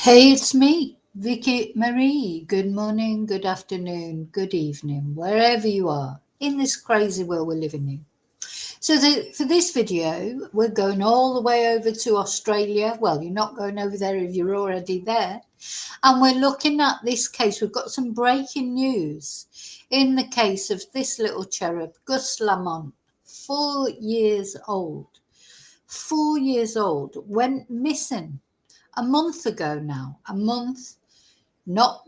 Hey, it's me, Vicky Marie. Good morning, good afternoon, good evening, wherever you are in this crazy world we're living in. So, for this video, we're going all the way over to Australia. Well, you're not going over there if you're already there. And we're looking at this case. We've got some breaking news in the case of this little cherub, Gus Lamont, 4 years old. 4 years old, went missing a month ago now. A month, not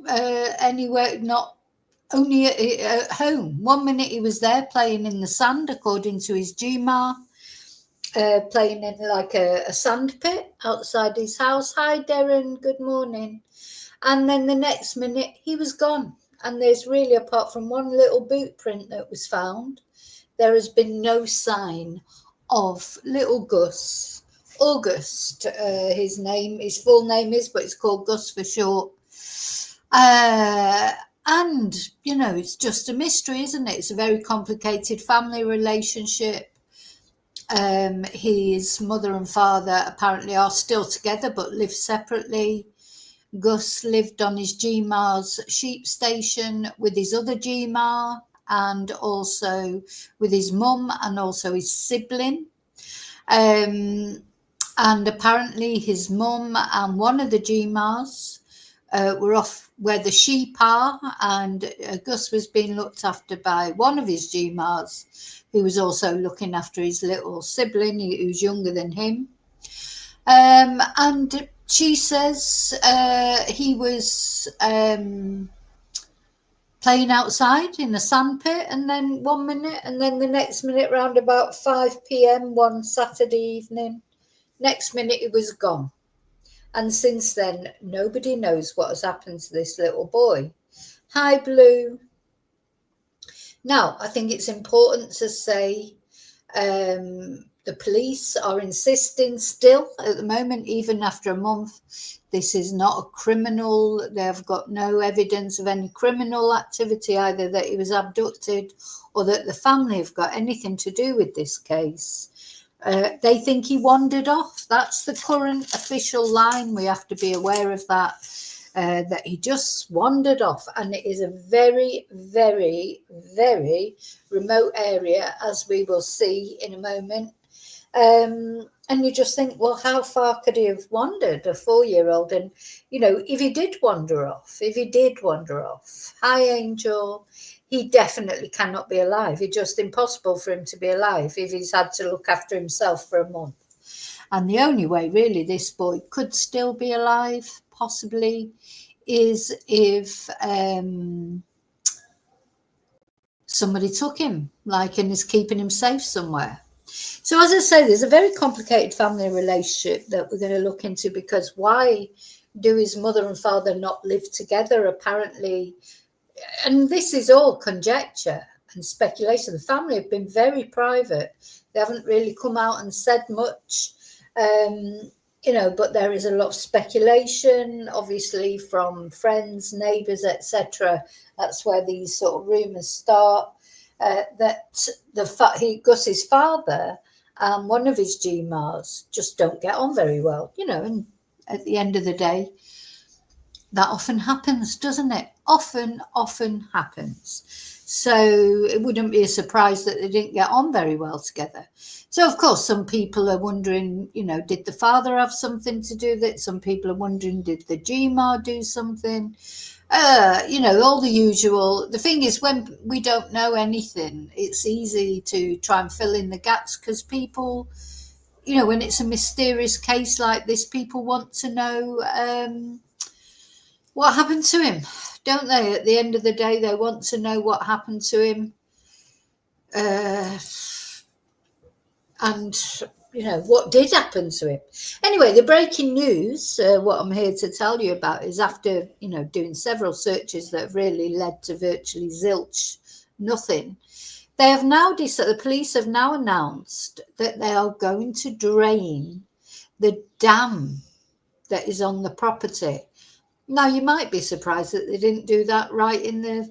anywhere, not only at home. 1 minute he was there playing in the sand, according to his GMA, playing in like a sand pit outside his house. Hi, Darren, good morning. And then the next minute he was gone. And there's really, apart from one little boot print that was found, there has been no sign of little Gus. August, his full name is, but it's called Gus for short. And, you know, it's just a mystery, isn't it? It's a very complicated family relationship. His mother and father apparently are still together, but live separately. Gus lived on his GMA's sheep station with his other GMA and also with his mum and also his sibling. And apparently his mum and one of the GMAs were off where the sheep are, and Gus was being looked after by one of his GMAs, who was also looking after his little sibling, who's younger than him. And she says he was playing outside in a sandpit, and then 1 minute, and then the next minute, round about 5 p.m. one Saturday evening, next minute he was gone. And since then, nobody knows what has happened to this little boy. Hi, Blue. Now, I think it's important to say the police are insisting still at the moment, even after a month, this is not a criminal. They've got no evidence of any criminal activity, either that he was abducted or that the family have got anything to do with this case. They think he wandered off. That's the current official line. We have to be aware of that, that he just wandered off. And it is a very, very, very remote area, as we will see in a moment. And you just think, well, how far could he have wandered, a 4-year-old? And, you know, if he did wander off, hi, Angel, he definitely cannot be alive. It's just impossible for him to be alive if he's had to look after himself for a month. And the only way, really, this boy could still be alive, possibly, is if somebody took him, like, and is keeping him safe somewhere. So, as I say, there's a very complicated family relationship that we're going to look into, because why do his mother and father not live together, apparently? And this is all conjecture and speculation. The family have been very private. They haven't really come out and said much, you know, but there is a lot of speculation, obviously, from friends, neighbours, etc. That's where these sort of rumours start. That Gus's father and one of his GMAs just don't get on very well, you know, and at the end of the day, that often happens, doesn't it? Often happens. So it wouldn't be a surprise that they didn't get on very well together. So, of course, some people are wondering, you know, did the father have something to do with it? Some people are wondering, did the GMA do something? You know, all the usual. The thing is, when we don't know anything, it's easy to try and fill in the gaps, because people, you know, when it's a mysterious case like this, people want to know what happened to him, don't they? At the end of the day, they want to know what happened to him. And, you know, what did happen to him. Anyway, the breaking news, what I'm here to tell you about, is after, you know, doing several searches that have really led to virtually zilch, nothing, they have now decided, the police have now announced that they are going to drain the dam that is on the property. Now, you might be surprised that they didn't do that right in the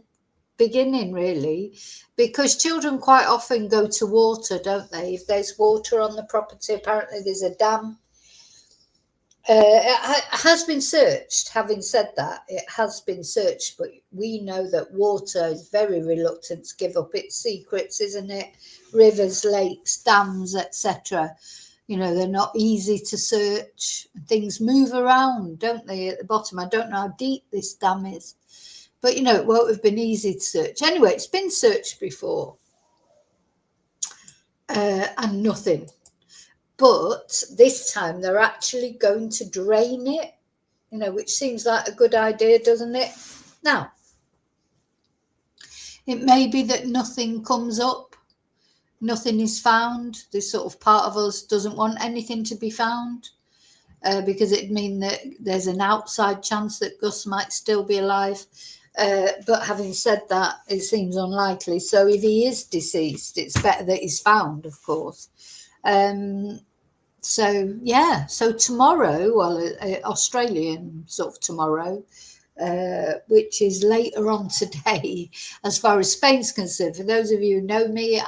beginning, really, because children quite often go to water, don't they? If there's water on the property, apparently there's a dam It has been searched. Having said that, it has been searched, but we know that water is very reluctant to give up its secrets, isn't it? Rivers, lakes, dams, etc. You know, they're not easy to search. Things move around, don't they, at the bottom? I don't know how deep this dam is, but you know, it won't have been easy to search. Anyway, it's been searched before, and nothing. But this time they're actually going to drain it, you know, which seems like a good idea, doesn't it? Now, it may be that nothing comes up, nothing is found. This sort of part of us doesn't want anything to be found, because it'd mean that there's an outside chance that Gus might still be alive. But having said that, it seems unlikely. So if he is deceased, it's better that he's found, of course. So yeah, so tomorrow, well, Australian sort of tomorrow, which is later on today, as far as Spain's concerned. For those of you who know me,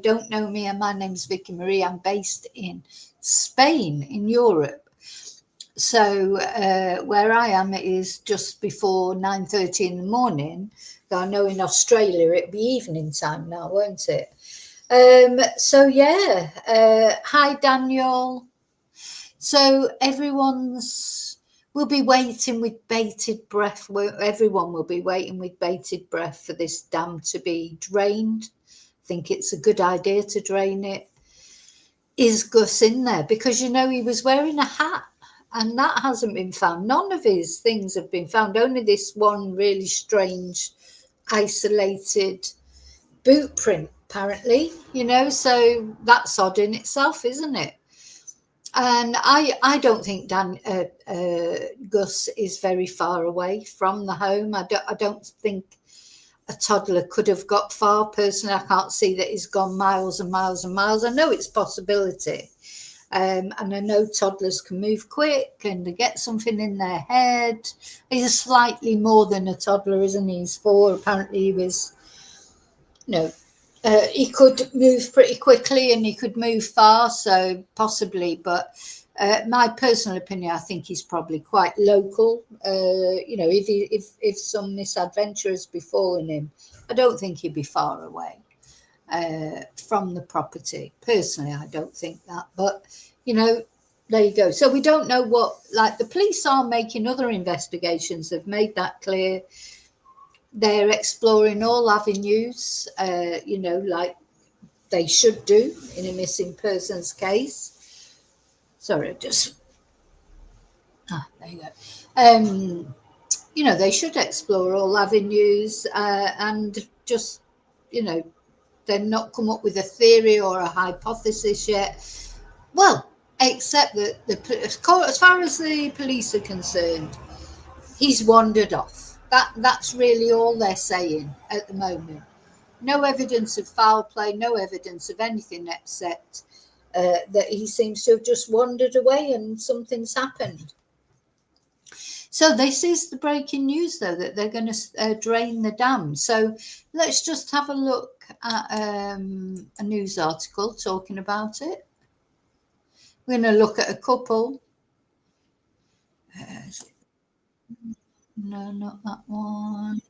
don't know me, and my name's Vicky Marie. I'm based in Spain, in Europe. So where I am, it is just before 9:30 in the morning. Though I know in Australia it'll be evening time now, won't it? So yeah, hi Daniel. So we'll be waiting with bated breath. Everyone will be waiting with bated breath for this dam to be drained. I think it's a good idea to drain it. Is Gus in there? Because you know he was wearing a hat, and that hasn't been found. None of his things have been found. Only this one really strange, isolated boot print, apparently, you know, so that's odd in itself, isn't it? And I don't think Gus is very far away from the home. I don't think a toddler could have got far. Personally, I can't see that he's gone miles and miles and miles. I know it's a possibility. And I know toddlers can move quick and they get something in their head. He's slightly more than a toddler, isn't he? He's 4. Apparently he was, he could move pretty quickly and he could move far, so possibly. But my personal opinion, I think he's probably quite local. If some misadventure has befallen him, I don't think he'd be far away from the property. Personally, I don't think that. But, there you go. So we don't know the police are making other investigations. They've made that clear. They're exploring all avenues, like they should do in a missing persons case. Sorry, there you go. They should explore all avenues and just, they've not come up with a theory or a hypothesis yet. Well, except that as far as the police are concerned, he's wandered off. That's really all they're saying at the moment. No evidence of foul play, no evidence of anything except that he seems to have just wandered away and something's happened. So this is the breaking news, though, that they're going to drain the dam. So let's just have a look at a news article talking about it. We're going to look at a couple. No, not that one.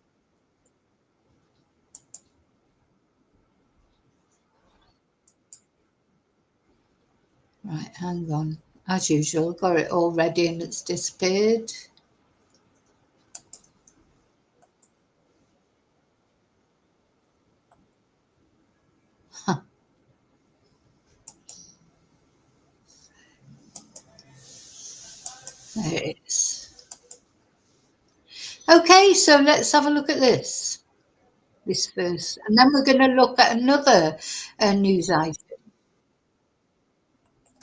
Right, hang on. As usual, got it all ready and it's disappeared. Huh. There it is. Okay, so let's have a look at this first. And then we're going to look at another news item.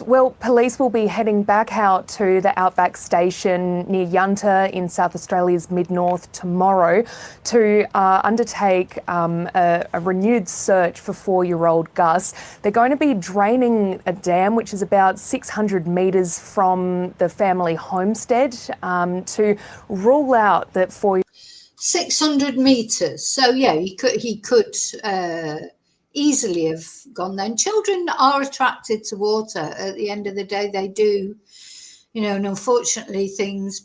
Well, police will be heading back out to the Outback station near Yunta in South Australia's mid-north tomorrow to undertake a renewed search for 4-year-old Gus. They're going to be draining a dam which is about 600 metres from the family homestead to rule out that 600 metres. So yeah, he could easily have gone there. And children are attracted to water. At the end of the day, they do. you know, and unfortunately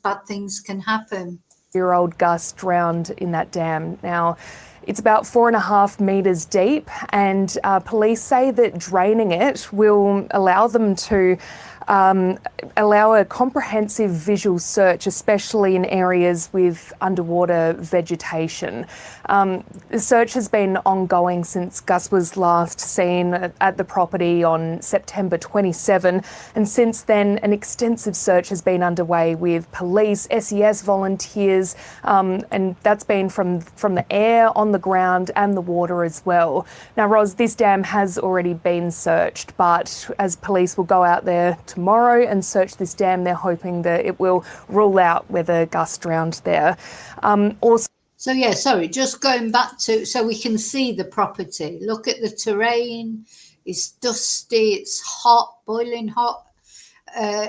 bad things can happen. Year-old Gus drowned in that dam. Now, it's about 4.5 metres deep, and police say that draining it will allow them to allow a comprehensive visual search, especially in areas with underwater vegetation. The search has been ongoing since Gus was last seen at the property on September 27, and since then an extensive search has been underway with police, SES volunteers, and that's been from the air, on the ground and the water as well. Now, Ros, this dam has already been searched, but as police will go out there tomorrow and search this dam, they're hoping that it will rule out whether Gus drowned there. So yeah, sorry, just going back to, so we can see the property. Look at the terrain. It's dusty, it's hot, boiling hot.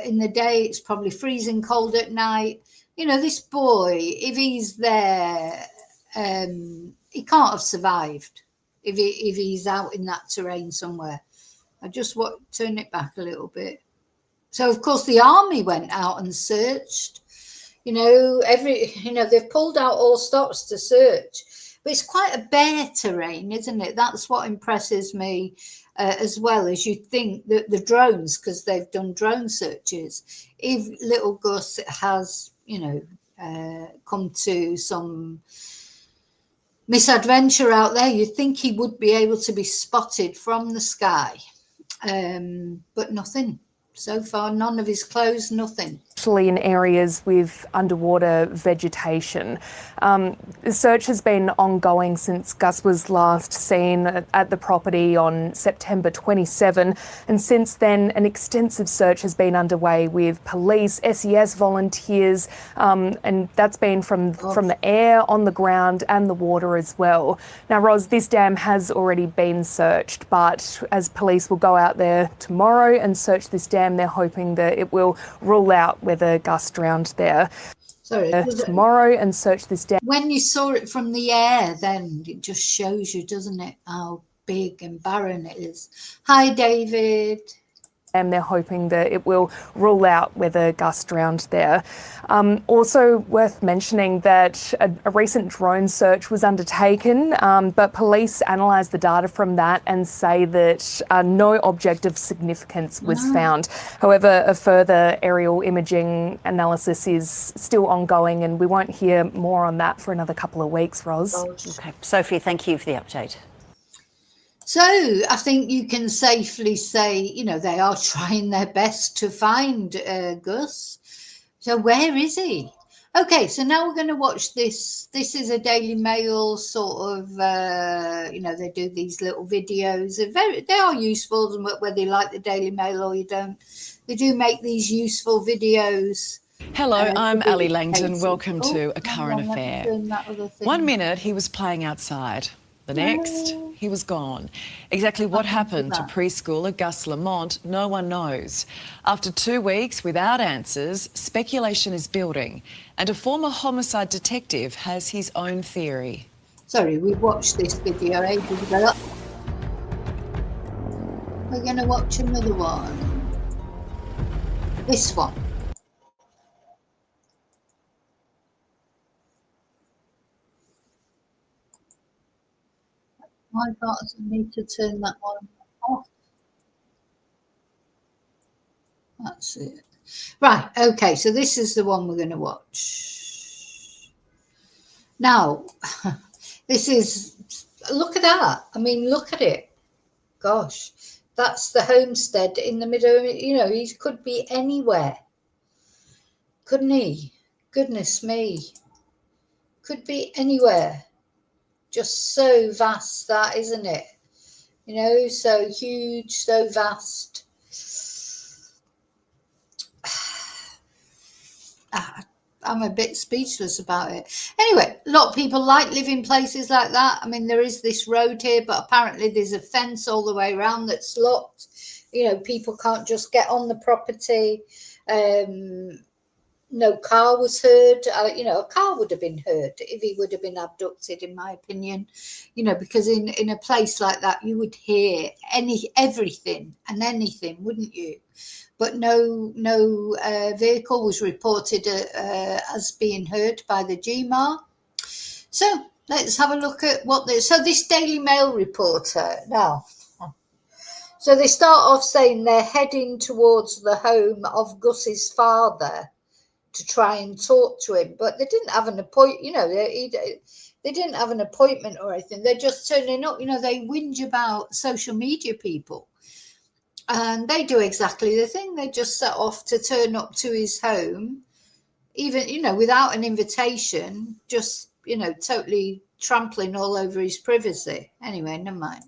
In the day, it's probably freezing cold at night. You know, this boy, if he's there, he can't have survived if he's out in that terrain somewhere. I just want to turn it back a little bit. So, of course, the army went out and searched. You know, they've pulled out all stops to search. But it's quite a bare terrain, isn't it? That's what impresses me as well, as you think that the drones, because they've done drone searches. If little Gus has, you know, come to some misadventure out there, you'd think he would be able to be spotted from the sky. But nothing. So far, none of his clothes, nothing. Especially in areas with underwater vegetation. The search has been ongoing since Gus was last seen at the property on September 27, and since then an extensive search has been underway with police, SES volunteers, and that's been from the air, on the ground and the water as well. Now, Ros, this dam has already been searched, but as police will go out there tomorrow and search this dam, they're hoping that it will rule out whether Gus drowned there. Sorry, tomorrow and search this dam. When you saw it from the air, then it just shows you, doesn't it, how big and barren it is. Hi, David. And they're hoping that it will rule out whether Gus drowned there. Also worth mentioning that a recent drone search was undertaken, but police analysed the data from that and say that no object of significance was found. However, a further aerial imaging analysis is still ongoing, and we won't hear more on that for another couple of weeks, Ros. Okay, Sophie, thank you for the update. So I think you can safely say, you know, they are trying their best to find Gus. So where is he? Okay, so now we're going to watch this. This is a Daily Mail sort of, you know, they do these little videos. They are useful, whether you like the Daily Mail or you don't. They do make these useful videos. Hello, I'm Ali Langton. Welcome to A Current Affair. 1 minute he was playing outside. The next, he was gone. Exactly what happened to preschooler Gus Lamont, no one knows. After 2 weeks without answers, speculation is building, and a former homicide detective has his own theory. Sorry, we watched this video ages ago. We're going to watch another one. This one. My God, I need to turn that one off. That's it. Right, okay, so this is the one we're going to watch. Now, this is, look at that. I mean, look at it. Gosh, that's the homestead in the middle. You know, he could be anywhere. Couldn't he? Goodness me. Could be anywhere. Just so vast, that, isn't it? You know, so huge, so vast. I'm a bit speechless about it. Anyway, a lot of people like living places like that. I mean, there is this road here, but apparently there's a fence all the way around that's locked. You know, people can't just get on the property. no car was heard. You know, a car would have been heard if he would have been abducted, in my opinion. You know, because in a place like that, you would hear everything and anything, wouldn't you? But no vehicle was reported as being heard by the GMAR. So let's have a look at so this Daily Mail reporter now. So they start off saying they're heading towards the home of Gus's father to try and talk to him, but they didn't have an appointment. You know, they didn't have an appointment or anything. They're just turning up. You know, they whinge about social media people, and they do exactly the thing. They just set off to turn up to his home, even, you know, without an invitation, just, you know, totally trampling all over his privacy. Anyway, never mind.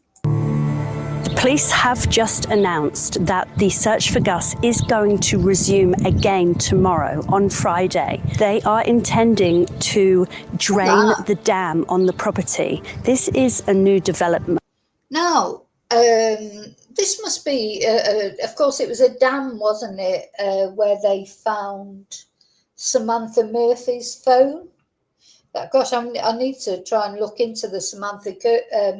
Police have just announced that the search for Gus is going to resume again tomorrow, on Friday. They are intending to drain the dam on the property. This is a new development. Now, this must be, of course, it was a dam, wasn't it, where they found Samantha Murphy's phone. Gosh, I need to try and look into the Samantha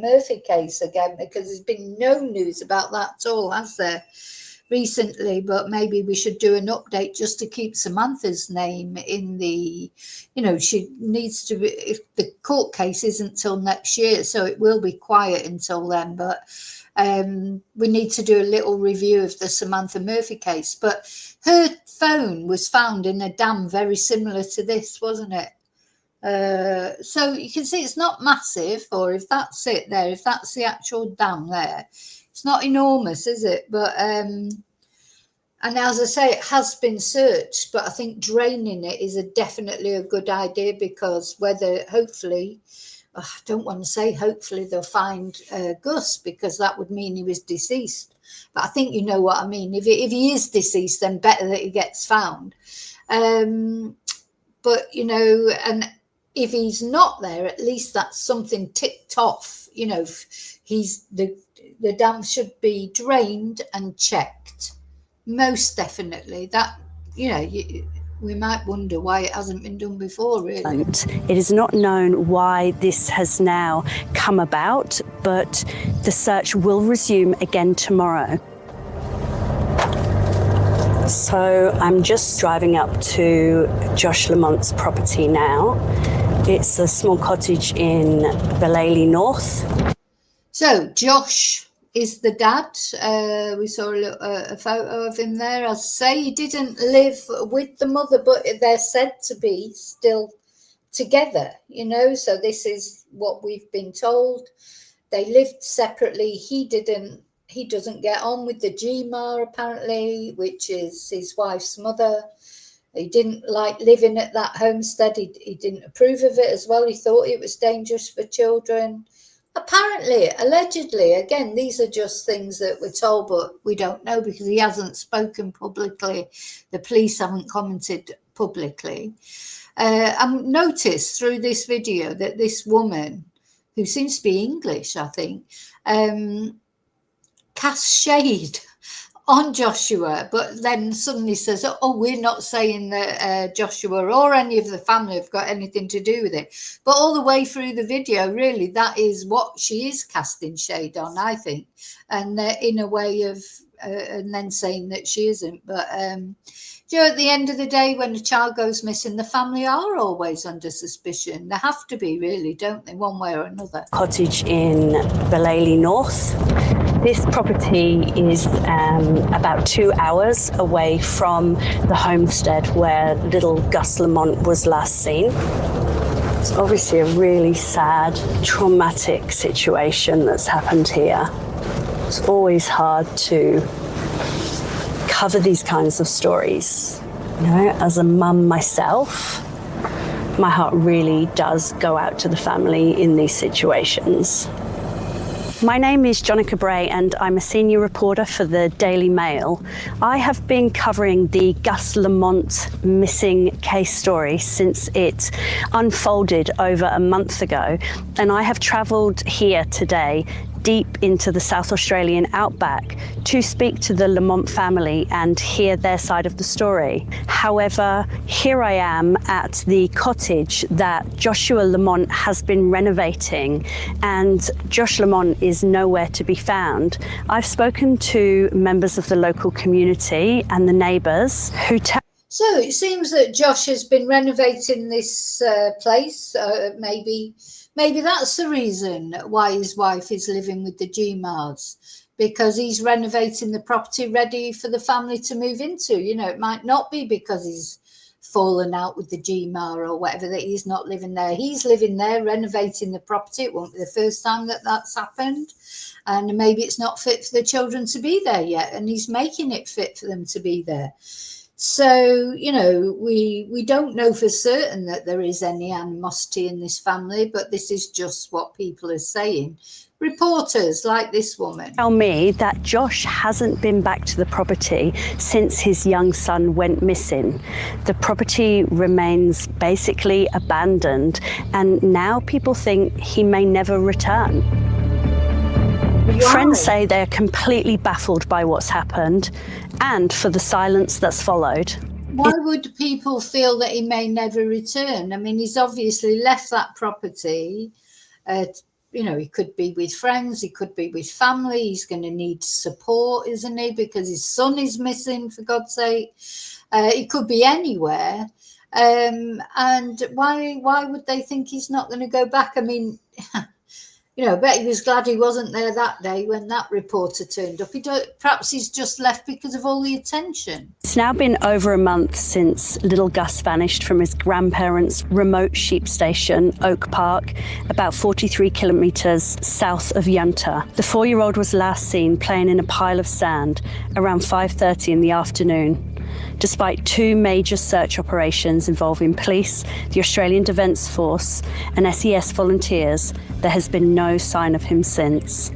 Murphy case again, because there's been no news about that at all, has there, recently? But maybe we should do an update just to keep Samantha's name in the, you know, she needs to be, if the court case isn't till next year, so it will be quiet until then. But we need to do a little review of the Samantha Murphy case. But her phone was found in a dam very similar to this, wasn't it? So you can see it's not massive, or if that's it there, if that's the actual dam there, it's not enormous, is it? But and as I say, it has been searched, but I think draining it is definitely a good idea, because hopefully, I don't want to say hopefully they'll find Gus, because that would mean he was deceased. But I think you know what I mean. If he is deceased, then better that he gets found. But, you know, and if he's not there, at least that's something ticked off. You know, the dam should be drained and checked. Most definitely. That, you know, we might wonder why it hasn't been done before, really. It is not known why this has now come about, but the search will resume again tomorrow. So I'm just driving up to Josh Lamont's property now. It's a small cottage in Belaly North. So Josh is the dad. We saw a photo of him there. As I say, he didn't live with the mother, but they're said to be still together, you know. So this is what we've been told. They lived separately. He doesn't get on with the GMAR, apparently, which is his wife's mother. He didn't like living at that homestead. He didn't approve of it as well. He thought it was dangerous for children. Apparently, allegedly, again, these are just things that we're told, but we don't know because he hasn't spoken publicly. The police haven't commented publicly. I've noticed through this video that this woman, who seems to be English, I think, casts shade on Joshua, but then suddenly says, oh, we're not saying that Joshua or any of the family have got anything to do with it. But all the way through the video, really, that is what she is casting shade on, I think, and in a way of, and then saying that she isn't. But, you know, at the end of the day, when a child goes missing, the family are always under suspicion. They have to be, really, don't they, one way or another. Cottage in Belaly North. This property is about 2 hours away from the homestead where little Gus Lamont was last seen. It's obviously a really sad, traumatic situation that's happened here. It's always hard to cover these kinds of stories. You know, as a mum myself, my heart really does go out to the family in these situations. My name is Jonica Bray and I'm a senior reporter for the Daily Mail. I have been covering the Gus Lamont missing case story since it unfolded over a month ago, and I have travelled here today deep into the South Australian outback to speak to the Lamont family and hear their side of the story. However, here I am at the cottage that Joshua Lamont has been renovating, and Josh Lamont is nowhere to be found. I've spoken to members of the local community and the neighbours who tell. So it seems that Josh has been renovating this place. Maybe that's the reason why his wife is living with the GMARs, because he's renovating the property ready for the family to move into. You know, it might not be because he's fallen out with the GMAR or whatever that he's not living there. He's living there, renovating the property. It won't be the first time that that's happened. And maybe it's not fit for the children to be there yet, and he's making it fit for them to be there. So, you know, we don't know for certain that there is any animosity in this family, but this is just what people are saying. Reporters like this woman tell me that Josh hasn't been back to the property since his young son went missing. The property remains basically abandoned, and now people think he may never return. Wow. Friends say they're completely baffled by what's happened and for the silence that's followed. Why would people feel that he may never return? I mean, he's obviously left that property. You know, he could be with friends, he could be with family. He's going to need support, isn't he? Because his son is missing, for God's sake. He could be anywhere. And why would they think he's not going to go back? I mean, you know, I bet he was glad he wasn't there that day when that reporter turned up. Perhaps he's just left because of all the attention. It's now been over a month since little Gus vanished from his grandparents' remote sheep station, Oak Park, about 43 kilometres south of Yunta. The 4-year-old was last seen playing in a pile of sand around 5:30 in the afternoon. Despite 2 major search operations involving police, the Australian Defence Force and SES volunteers, there has been no sign of him since.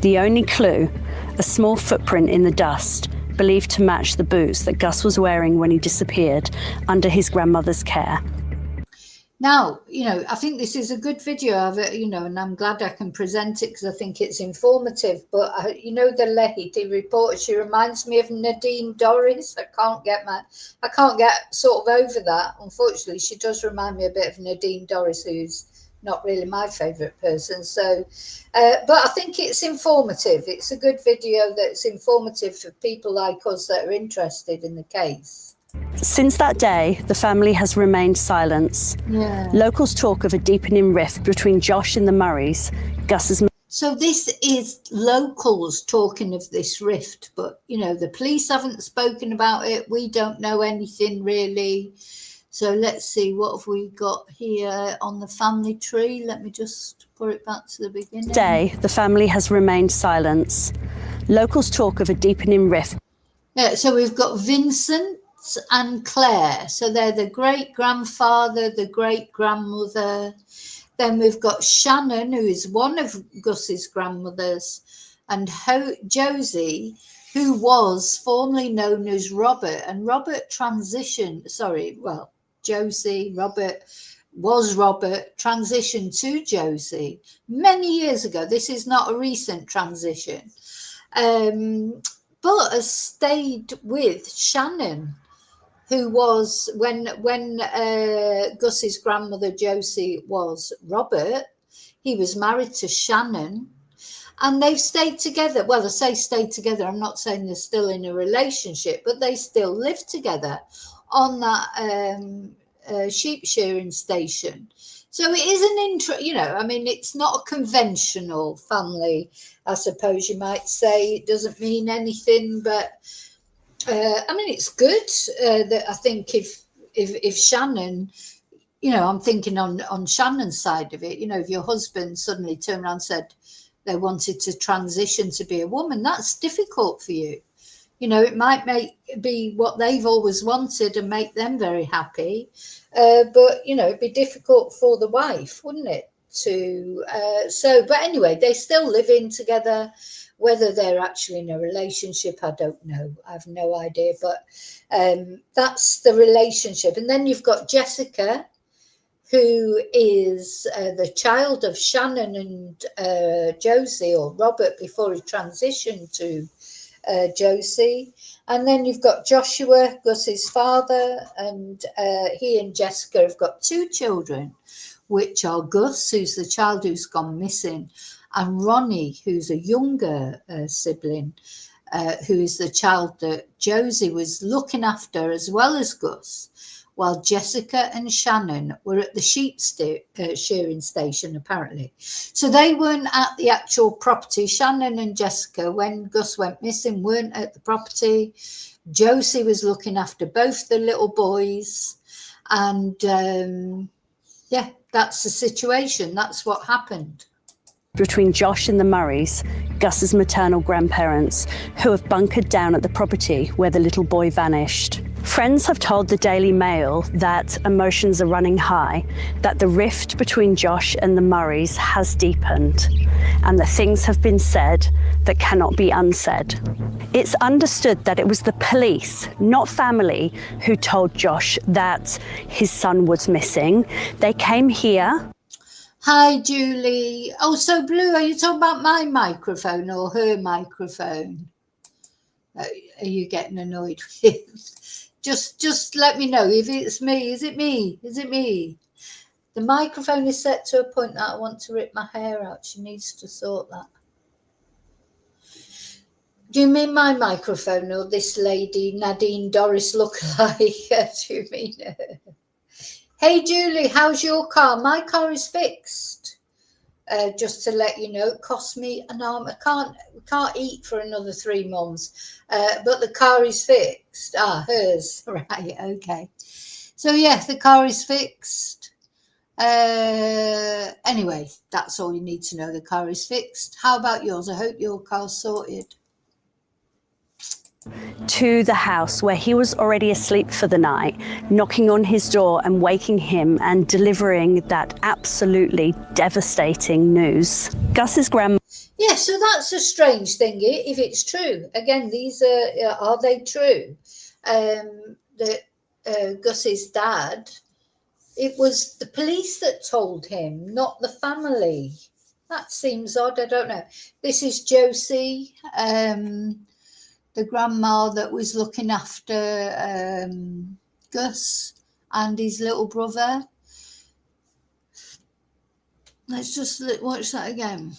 The only clue, a small footprint in the dust, believed to match the boots that Gus was wearing when he disappeared under his grandmother's care. Now, you know, I think this is a good video of it, you know, and I'm glad I can present it because I think it's informative. But, you know, the Lahiti reporter, she reminds me of Nadine Dorries. I can't get sort of over that. Unfortunately, she does remind me a bit of Nadine Dorries, who's not really my favourite person. So, but I think it's informative. It's a good video that's informative for people like us that are interested in the case. Since that day, the family has remained silent. Yeah. Locals talk of a deepening rift between Josh and the Murrays. Gus's. So this is locals talking of this rift, but, you know, the police haven't spoken about it. We don't know anything really. So let's see, what have we got here on the family tree? Let me just put it back to the beginning. Day, the family has remained silent. Locals talk of a deepening rift. Yeah, so we've got Vincent and Claire. So they're the great-grandfather, the great-grandmother. Then we've got Shannon, who is one of Gus's grandmothers, and Josie, who was formerly known as Robert. And Robert transitioned to Josie many years ago. This is not a recent transition, but has stayed with Shannon, who was, when Gus's grandmother Josie was Robert, he was married to Shannon, and they've stayed together. Well, I say stayed together, I'm not saying they're still in a relationship, but they still live together on that sheep shearing station. So it is you know, I mean, it's not a conventional family, I suppose you might say. It doesn't mean anything, but I mean, it's good that I think if Shannon, you know, I'm thinking on Shannon's side of it, you know, if your husband suddenly turned around and said they wanted to transition to be a woman, that's difficult for you. You know, it might be what they've always wanted and make them very happy. But, you know, it'd be difficult for the wife, wouldn't it? But anyway, they still live in together. Whether they're actually in a relationship, I don't know. I have no idea. But that's the relationship. And then you've got Jessica, who is the child of Shannon and Josie, or Robert before he transitioned to Josie. And then you've got Joshua, Gus's father, and he and Jessica have got 2 children, which are Gus, who's the child who's gone missing, and Ronnie, who's a younger sibling, who is the child that Josie was looking after as well as Gus, while Jessica and Shannon were at the sheep shearing station, apparently. So they weren't at the actual property. Shannon and Jessica, when Gus went missing, weren't at the property. Josie was looking after both the little boys. And yeah, that's the situation. That's what happened. Between Josh and the Murrays, Gus's maternal grandparents, who have bunkered down at the property where the little boy vanished. Friends have told the Daily Mail that emotions are running high, that the rift between Josh and the Murrays has deepened, and that things have been said that cannot be unsaid. It's understood that it was the police, not family, who told Josh that his son was missing. They came here. Hi, Julie. Oh, so Blue, are you talking about my microphone or her microphone? Are you getting annoyed with? Just let me know if it's me. Is it me? Is it me? The microphone is set to a point that I want to rip my hair out. She needs to sort that. Do you mean my microphone or this lady, Nadine Dorris lookalike? Do you mean her? Hey, Julie, how's your car? My car is fixed. Just to let you know, it cost me an arm. We can't eat for another 3 months, but the car is fixed. Hers. Right, okay. So, yeah, the car is fixed. Anyway, that's all you need to know. The car is fixed. How about yours? I hope your car's sorted. To the house where he was already asleep for the night, knocking on his door and waking him and delivering that absolutely devastating news. Gus's grandma. Yeah, so that's a strange thing if it's true. Again, these are they true? That Gus's dad, it was the police that told him, not the family. That seems odd. I don't know. This is Josie. The grandma that was looking after Gus and his little brother. Let's just watch that again.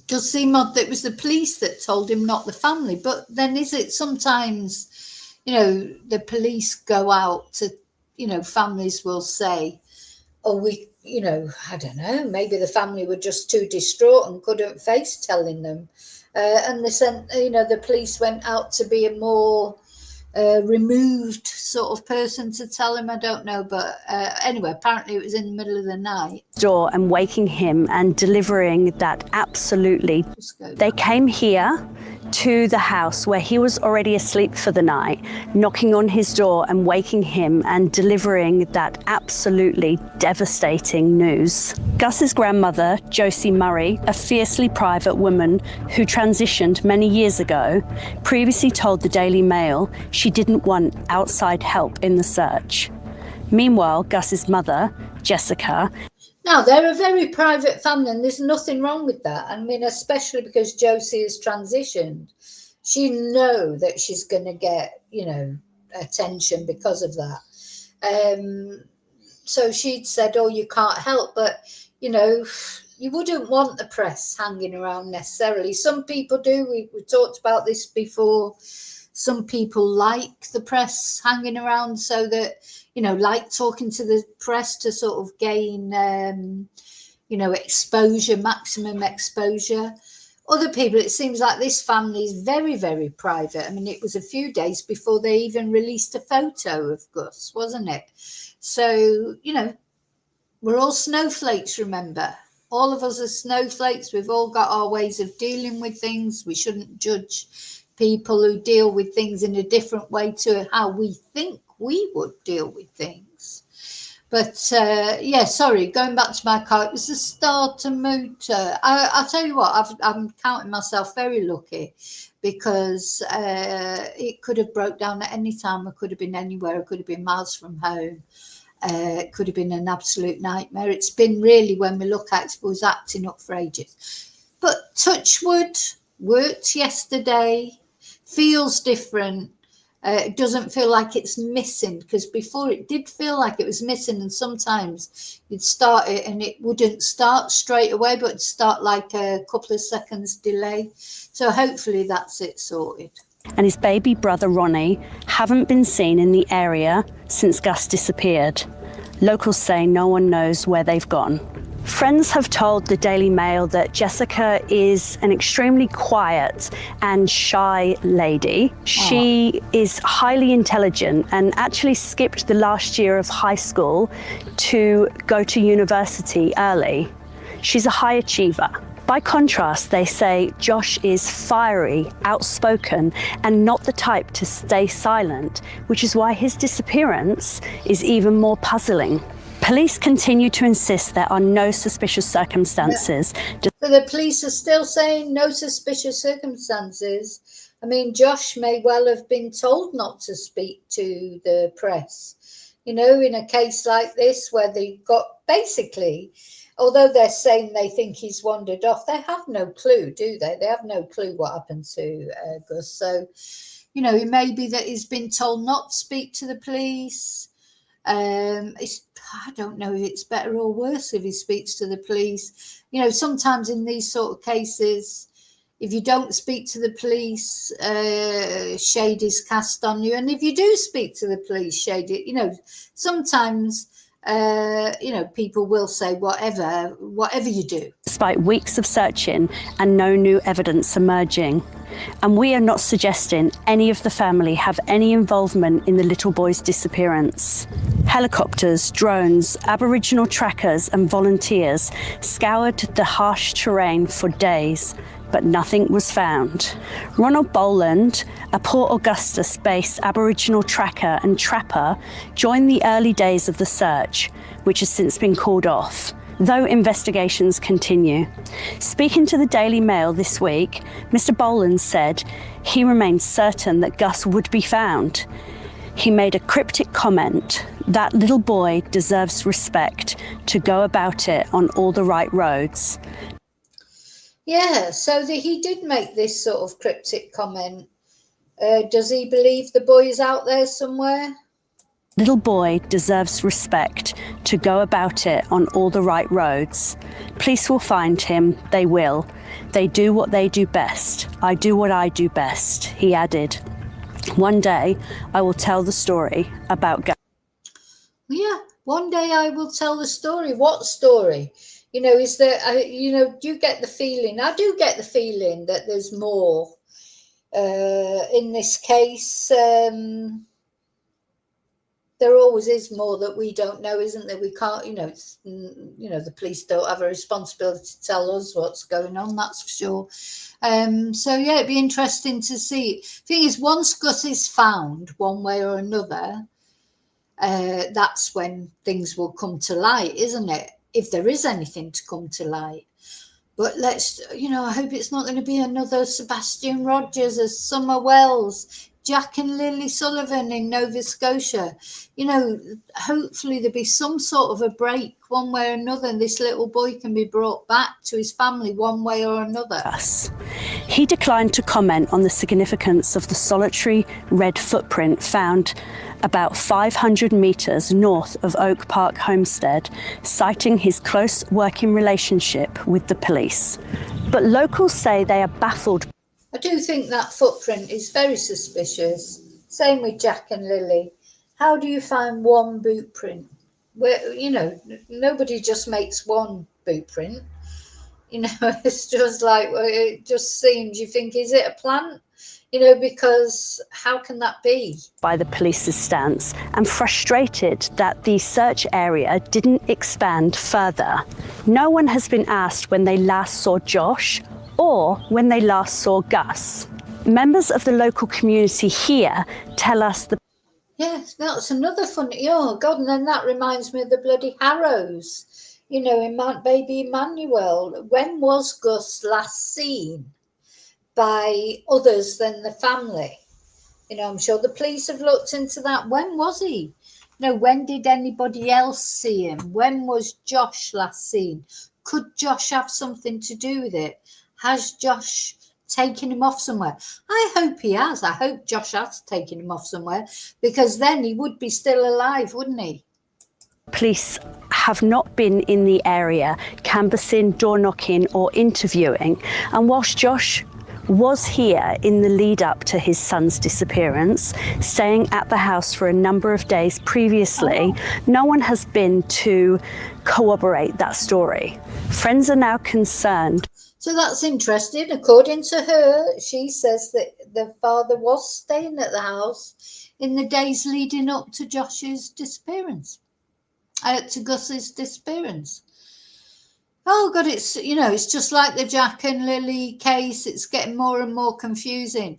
Does seem odd that it was the police that told him, not the family. But then is it sometimes, the police go out to, families will say, oh, I don't know, maybe the family were just too distraught and couldn't face telling them. And they sent, the police went out to be a more removed sort of person to tell him. I don't know. But anyway, apparently it was in the middle of the night. Door and waking him and delivering that absolutely. They came here to the house where he was already asleep for the night, knocking on his door and waking him and delivering that absolutely devastating news. Gus's grandmother, Josie Murray, a fiercely private woman who transitioned many years ago, previously told the Daily Mail she didn't want outside help in the search. Meanwhile, Gus's mother, Jessica. Now, they're a very private family and there's nothing wrong with that. I mean, especially because Josie has transitioned. She knows that she's going to get, attention because of that. So she'd said, oh, you can't help. But, you wouldn't want the press hanging around necessarily. Some people do. We talked about this before. Some people like the press hanging around so that, like talking to the press to sort of gain, exposure, maximum exposure. Other people, it seems like this family is very, very private. I mean, it was a few days before they even released a photo of Gus, wasn't it? So, we're all snowflakes, remember. All of us are snowflakes. We've all got our ways of dealing with things. We shouldn't judge people who deal with things in a different way to how we think we would deal with things. But sorry, going back to my car, it was a starter motor. I'll tell you what, I'm counting myself very lucky because it could have broke down at any time. I could have been anywhere. I could have been miles from home. It could have been an absolute nightmare. It's been really, when we look at it, was acting up for ages. But touch wood, worked yesterday, feels different. It doesn't feel like it's missing, because before it did feel like it was missing, and sometimes you'd start it and it wouldn't start straight away, but it'd start like a couple of seconds delay. So hopefully that's it sorted. And his baby brother Ronnie haven't been seen in the area since Gus disappeared. Locals say no one knows where they've gone. Friends have told the Daily Mail that Jessica is an extremely quiet and shy lady. She is highly intelligent and actually skipped the last year of high school to go to university early. She's a high achiever. By contrast, they say Josh is fiery, outspoken, and not the type to stay silent, which is why his disappearance is even more puzzling. Police continue to insist there are no suspicious circumstances. So the police are still saying no suspicious circumstances. I mean, Josh may well have been told not to speak to the press. You know, in a case like this where they got basically, although they're saying they think he's wandered off, they have no clue, do they? They have no clue what happened to Gus. So, you know, it may be that he's been told not to speak to the police. I don't know if it's better or worse if he speaks to the police. You know, sometimes in these sort of cases, if you don't speak to the police, shade is cast on you. And if you do speak to the police, shade it, you know, sometimes, you know, people will say whatever you do. Despite weeks of searching and no new evidence emerging. And we are not suggesting any of the family have any involvement in the little boy's disappearance. Helicopters, drones, Aboriginal trackers and volunteers scoured the harsh terrain for days, but nothing was found. Ronald Boland, a Port Augusta-based Aboriginal tracker and trapper, joined the early days of the search, which has since been called off, though investigations continue. Speaking to the Daily Mail this week, Mr. Boland said he remains certain that Gus would be found. He made a cryptic comment: that little boy deserves respect to go about it on all the right roads. Yeah, so he did make this sort of cryptic comment. Does he believe the boy is out there somewhere? Little boy deserves respect to go about it on all the right roads. Police will find him, they will. They do what they do best. I do what I do best, he added. One day, I will tell the story about Gus. Yeah, one day I will tell the story. What story? You know, is there, you know, do you get the feeling? I do get the feeling that there's more in this case. There always is more that we don't know, isn't there? We can't, you know, the police don't have a responsibility to tell us what's going on, that's for sure. So, yeah, it'd be interesting to see. Thing is, once Gus is found one way or another, that's when things will come to light, isn't it? If there is anything to come to light. But let's, you know, I hope it's not going to be another Sebastian Rogers as Summer Wells, Jack and Lily Sullivan in Nova Scotia. You know, hopefully there'll be some sort of a break one way or another, and this little boy can be brought back to his family one way or another. He declined to comment on the significance of the solitary red footprint found about 500 metres north of Oak Park Homestead, citing his close working relationship with the police. But locals say they are baffled. I do think that footprint is very suspicious. Same with Jack and Lily. How do you find one boot print? Where, you know, nobody just makes one boot print. You know, it's just like, it just seems, you think, is it a plant? You know, because how can that be? By the police's stance, and frustrated that the search area didn't expand further. No one has been asked when they last saw Josh or when they last saw Gus. Members of the local community here tell us the... Yes, that's another funny... Oh, God, and then that reminds me of the bloody Harrows. You know, in Baby Emmanuel. When was Gus last seen by others than the family? You know, I'm sure the police have looked into that. When was he? No, when did anybody else see him? When was Josh last seen? Could Josh have something to do with it? Has Josh taken him off somewhere? I hope he has. I hope Josh has taken him off somewhere, because then he would be still alive, wouldn't he? Police have not been in the area canvassing, door knocking or interviewing, and whilst Josh was here in the lead up to his son's disappearance, staying at the house for a number of days previously, no one has been to corroborate that story. Friends are now concerned. So that's interesting. According to her, she says that the father was staying at the house in the days leading up to Josh's disappearance, to Gus's disappearance. Oh God, it's, you know, it's just like the Jack and Lily case. It's getting more and more confusing.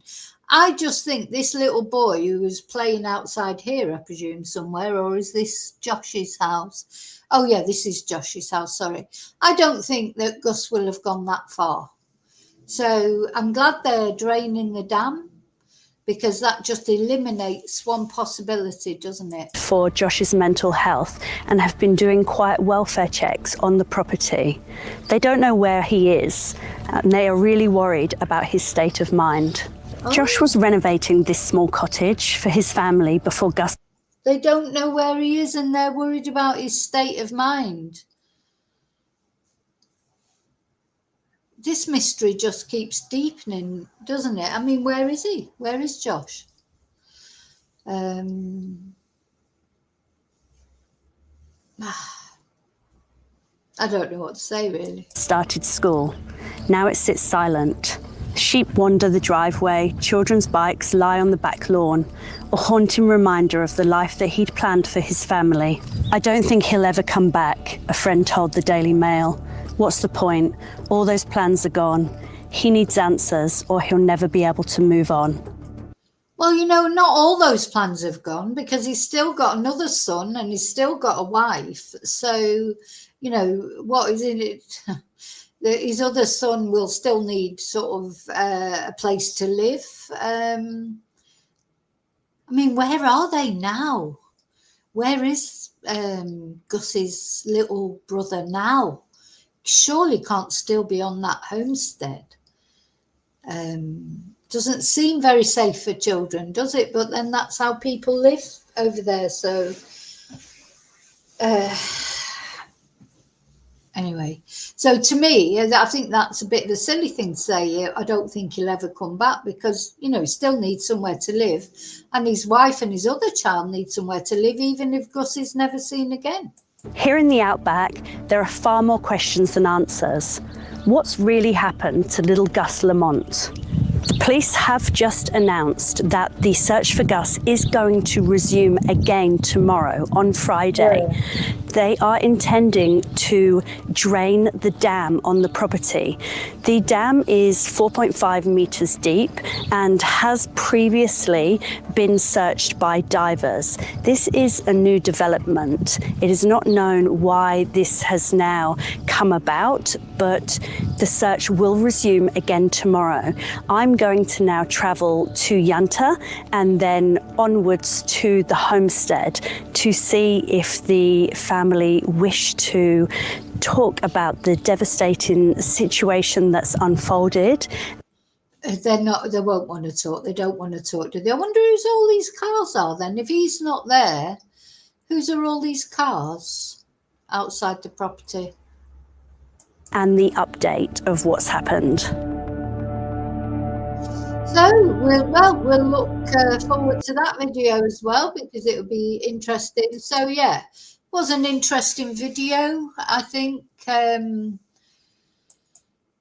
I just think this little boy who was playing outside here, I presume somewhere, or is this Josh's house? Oh yeah, this is Josh's house, sorry. I don't think that Gus will have gone that far. So I'm glad they're draining the dam, because that just eliminates one possibility, doesn't it? For Josh's mental health, and have been doing quiet welfare checks on the property. They don't know where he is, and they are really worried about his state of mind. Josh was renovating this small cottage for his family before Gus. They don't know where he is, and they're worried about his state of mind. This mystery just keeps deepening, doesn't it? I mean, where is he? Where is Josh? I don't know what to say, really. Started school. Now it sits silent. Sheep wander the driveway, children's bikes lie on the back lawn, a haunting reminder of the life that he'd planned for his family. I don't think he'll ever come back, a friend told the Daily Mail. What's the point? All those plans are gone. He needs answers, or he'll never be able to move on. Well, you know, not all those plans have gone, because he's still got another son and he's still got a wife. So, you know, what is in it? His other son will still need sort of a place to live. I mean, where are they now? Where is Gus's little brother now? Surely can't still be on that homestead. Doesn't seem very safe for children, does it? But then that's how people live over there. So anyway, so to me, I think that's a bit of a silly thing to say. I don't think he'll ever come back, because, you know, he still needs somewhere to live, and his wife and his other child need somewhere to live, even if Gus is never seen again. Here in the outback, there are far more questions than answers. What's really happened to little Gus Lamont? The police have just announced that the search for Gus is going to resume again tomorrow, on Friday. Yeah. They are intending to drain the dam on the property. The dam is 4.5 metres deep and has previously been searched by divers. This is a new development. It is not known why this has now come about, but the search will resume again tomorrow. I'm going to now travel to Yunta and then onwards to the homestead to see if the family wish to talk about the devastating situation that's unfolded. They're not. They won't want to talk. They don't want to talk, do they? I wonder whose all these cars are then. If he's not there, whose are all these cars outside the property? And the update of what's happened. So we'll look forward to that video as well, because it will be interesting. So yeah, it was an interesting video. I think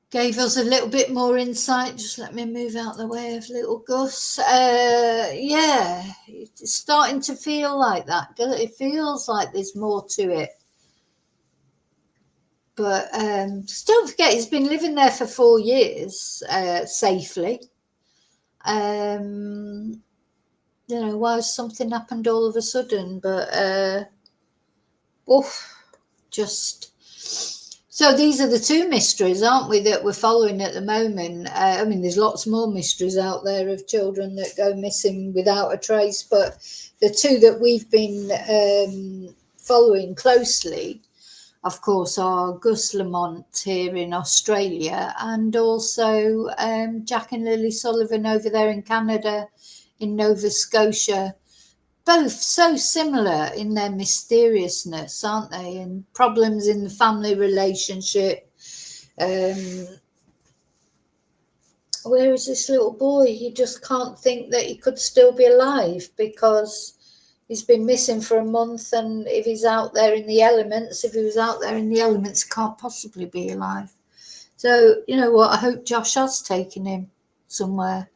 gave us a little bit more insight. Just let me move out the way of little Gus. Yeah, it's starting to feel like that. It feels like there's more to it. But just don't forget, he's been living there for 4 years safely. You know, why has something happened all of a sudden? But just So these are the two mysteries, aren't we, that we're following at the moment. I mean, there's lots more mysteries out there of children that go missing without a trace, but the two that we've been following closely, of course, are Gus Lamont here in Australia, and also Jack and Lily Sullivan over there in Canada, in Nova Scotia. Both so similar in their mysteriousness, aren't they? And problems in the family relationship. Where is this little boy? He just can't think that he could still be alive because he's been missing for a month. And if he's out there in the elements, if he was out there in the elements, can't possibly be alive. So, you know what? I hope Josh has taken him somewhere,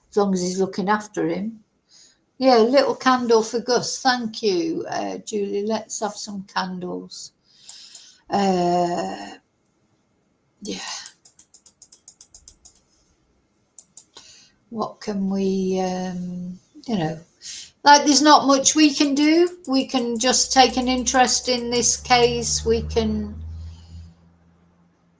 as long as he's looking after him. Yeah, a little candle for Gus. Thank you, Julie. Let's have some candles. Yeah. What can we, you know, like there's not much we can do. We can just take an interest in this case. We can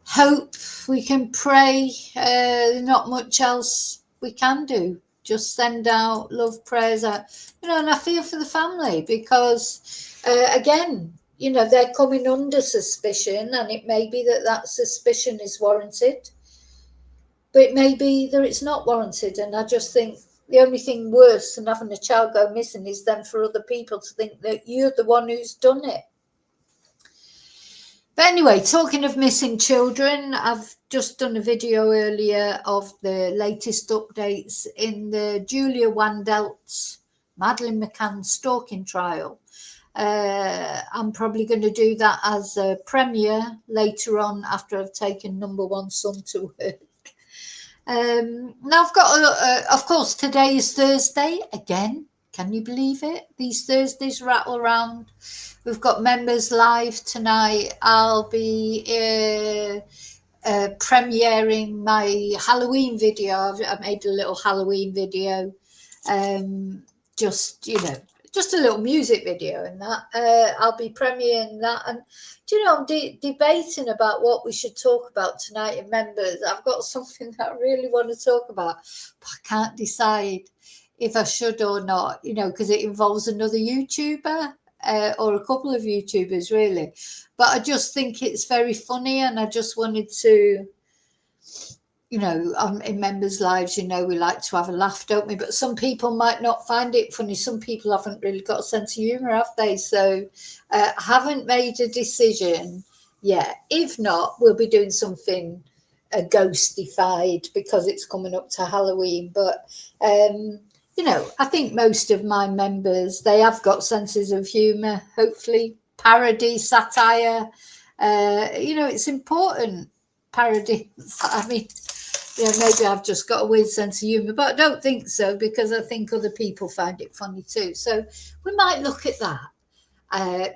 hope. We can pray. Not much else we can do. Just send out love prayers out, you know, and I feel for the family because, again, you know, they're coming under suspicion, and it may be that that suspicion is warranted, but it may be that it's not warranted. And I just think the only thing worse than having a child go missing is then for other people to think that you're the one who's done it. But anyway, talking of missing children, I've just done a video earlier of the latest updates in the Julia Wandelt's Madeleine McCann stalking trial. I'm probably going to do that as a premiere later on after I've taken number one son to work. Now I've got, of course, today is Thursday again. Can you believe it? These Thursdays rattle around. We've got members live tonight. I'll be premiering my Halloween video. I made a little Halloween video, just, you know, just a little music video and that. I'll be premiering that. And, do you know, I'm debating about what we should talk about tonight in members. I've got something that I really want to talk about, but I can't decide if I should or not, you know, because it involves another YouTuber or a couple of YouTubers, really. But I just think it's very funny, and I just wanted to, you know, in members' lives, you know, we like to have a laugh, don't we? But some people might not find it funny. Some people haven't really got a sense of humour, have they? So I haven't made a decision yet. If not, we'll be doing something ghostified because it's coming up to Halloween. But you know, I think most of my members, they have got senses of humour, hopefully, parody, satire. You know, it's important, parody. I mean, you know, maybe I've just got a weird sense of humour, but I don't think so, because I think other people find it funny too. So we might look at that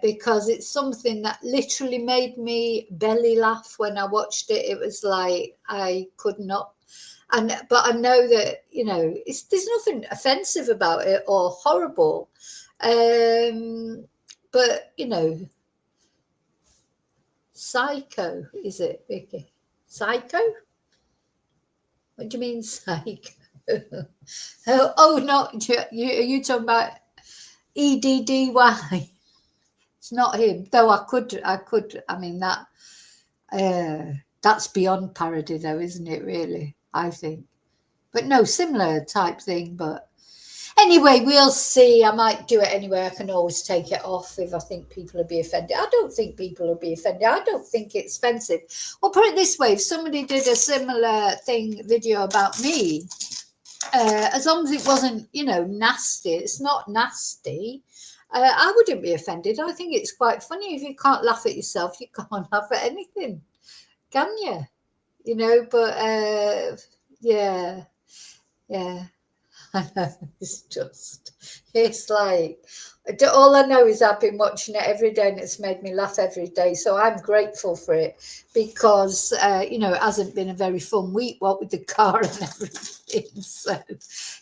because it's something that literally made me belly laugh when I watched it. It was like I could not. But I know that, you know, there's nothing offensive about it or horrible. But, you know, psycho, is it, Vicky? Psycho? What do you mean, psycho? Oh, no, are you talking about EDDY? It's not him, though I could, I mean, that's beyond parody, though, isn't it, really? I think, but no, similar type thing. But anyway, we'll see. I might do it anyway. I can always take it off if I think people will be offended. I don't think people will be offended. I don't think it's offensive. Well, put it this way: if somebody did a similar video about me, as long as it wasn't, you know, nasty, it's not nasty. I wouldn't be offended. I think it's quite funny. If you can't laugh at yourself, you can't laugh at anything, can you? You know, but yeah, I know, it's like, all I know is I've been watching it every day and it's made me laugh every day. So I'm grateful for it because, you know, it hasn't been a very fun week, what with the car and everything. So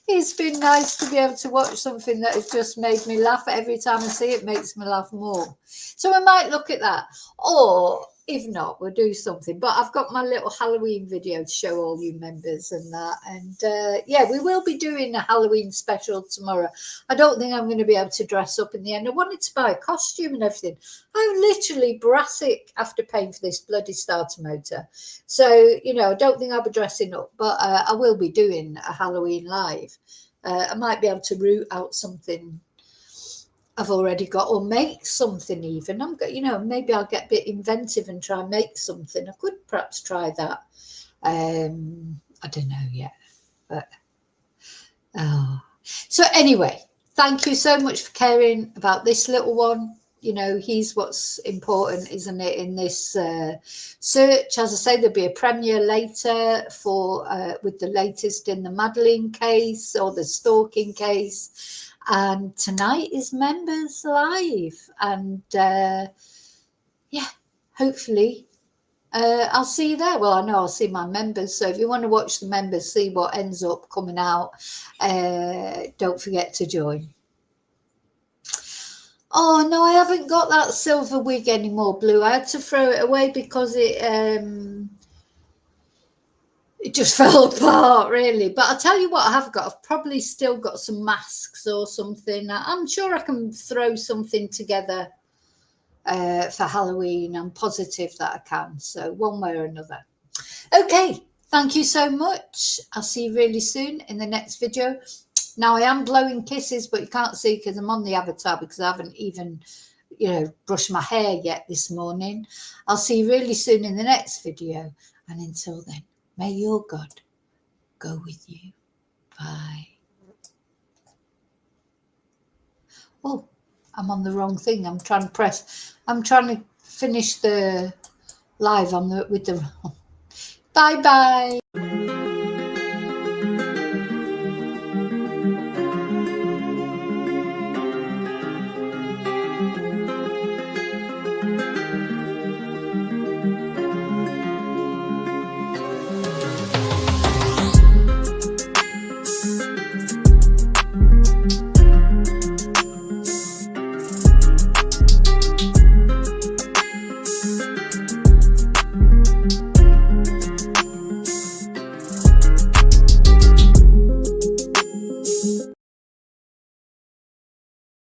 it's been nice to be able to watch something that has just made me laugh. Every time I see it, makes me laugh more. So we might look at that. Or If not, we'll do something. But I've got my little Halloween video to show all you members and that. And yeah, we will be doing a Halloween special tomorrow. I don't think I'm going to be able to dress up in the end. I wanted to buy a costume and everything. I'm literally brassic after paying for this bloody starter motor. So, you know, I don't think I'll be dressing up, but I will be doing a Halloween live. I might be able to root out something I've already got, or make something even. You know, maybe I'll get a bit inventive and try and make something. I could perhaps try that. I don't know yet, but so anyway, thank you so much for caring about this little one. You know, he's what's important, isn't it, in this search? As I say, there'll be a premiere later for with the latest in the Madeline case or the stalking case. And tonight is Members Live. And yeah, hopefully I'll see you there. Well, I know I'll see my members. So if you want to watch the members, see what ends up coming out, don't forget to join. Oh, no, I haven't got that silver wig anymore, Blue. I had to throw it away because it just fell apart, really. But I'll tell you what I have got. I've probably still got some masks or something. I'm sure I can throw something together for Halloween. I'm positive that I can. So one way or another. Okay, thank you so much. I'll see you really soon in the next video. Now, I am blowing kisses, but you can't see because I'm on the avatar because I haven't even, you know, brushed my hair yet this morning. I'll see you really soon in the next video. And until then, may your God go with you. Bye. Oh, I'm on the wrong thing. I'm trying to finish the live with the. Bye-bye.